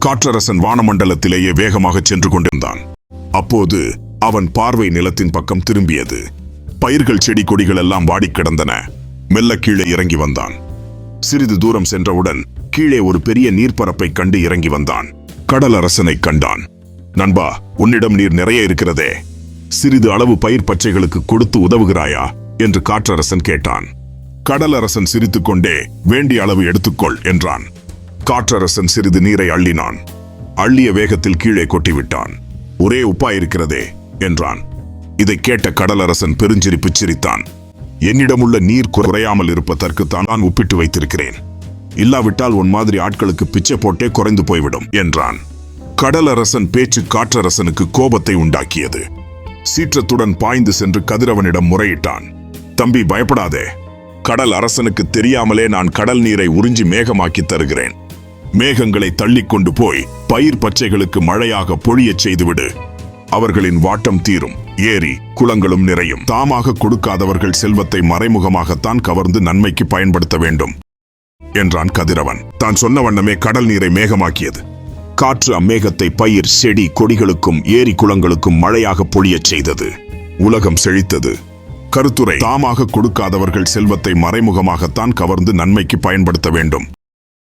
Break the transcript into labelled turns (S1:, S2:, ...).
S1: காற்றரசன் வானமண்டலத்திலேயே வேகமாக சென்று கொண்டிருந்தான். அப்போது அவன் பார்வை நிலத்தின் பக்கம் திரும்பியது. பயிர்கள் செடி கொடிகள் எல்லாம் வாடிக் கிடந்தன. மெல்ல கீழே இறங்கி வந்தான். சிறிது தூரம் சென்றவுடன் கீழே ஒரு பெரிய நீர்ப்பரப்பை கண்டு இறங்கி வந்தான். கடலரசனை கண்டான். நண்பா, உன்னிடம் நீர் நிறைய இருக்கிறதே, சிறிது அளவு பயிர் பச்சைகளுக்கு கொடுத்து உதவுகிறாயா என்று காற்றரசன் கேட்டான். கடலரசன் சிரித்துக்கொண்டே, வேண்டிய அளவு எடுத்துக்கொள் என்றான். காற்றரசன் சிறிது நீரை அள்ளினான். அள்ளிய வேகத்தில் கீழே கொட்டிவிட்டான். ஒரே உப்பாயிருக்கிறதே என்றான். இதை கேட்ட கடலரசன் பெருஞ்சிரிப்பு சிரித்தான். என்னிடமுள்ள நீர் குறையாமல் இருப்பதற்குத்தான் நான் உப்பிட்டு வைத்திருக்கிறேன். இல்லாவிட்டால் உன் மாதிரி ஆட்களுக்கு பிச்சை போட்டே குறைந்து போய்விடும் என்றான். கடலரசன் பேச்சு காற்றரசனுக்கு கோபத்தை உண்டாக்கியது. சீற்றத்துடன் பாய்ந்து சென்று கதிரவனிடம் முறையிட்டான். தம்பி, பயப்படாதே. கடல் அரசனுக்கு தெரியாமலே நான் கடல் நீரை உறிஞ்சி மேகமாக்கி தருகிறேன். மேகங்களை தள்ளிக்கொண்டு போய் பயிர் பச்சைகளுக்கு மழையாக பொழியச் செய்துவிடு. அவர்களின் வாட்டம் தீரும். ஏரி குளங்களும் நிறையும். தாமாக கொடுக்காதவர்கள் செல்வத்தை மறைமுகமாகத்தான் கவர்ந்து நன்மைக்கு பயன்படுத்த வேண்டும் என்றான் கதிரவன். தான் சொன்ன வண்ணமே கடல் நீரை மேகமாக்கியது. காற்று அம்மேகத்தை பயிர் செடி கொடிகளுக்கும் ஏரி குளங்களுக்கும் மழையாக பொழியச் செய்தது. உலகம் செழித்தது. கருத்துரை: தாமாக கொடுக்காதவர்கள் செல்வத்தை மறைமுகமாகத்தான் கவர்ந்து நன்மைக்கு பயன்படுத்த வேண்டும்.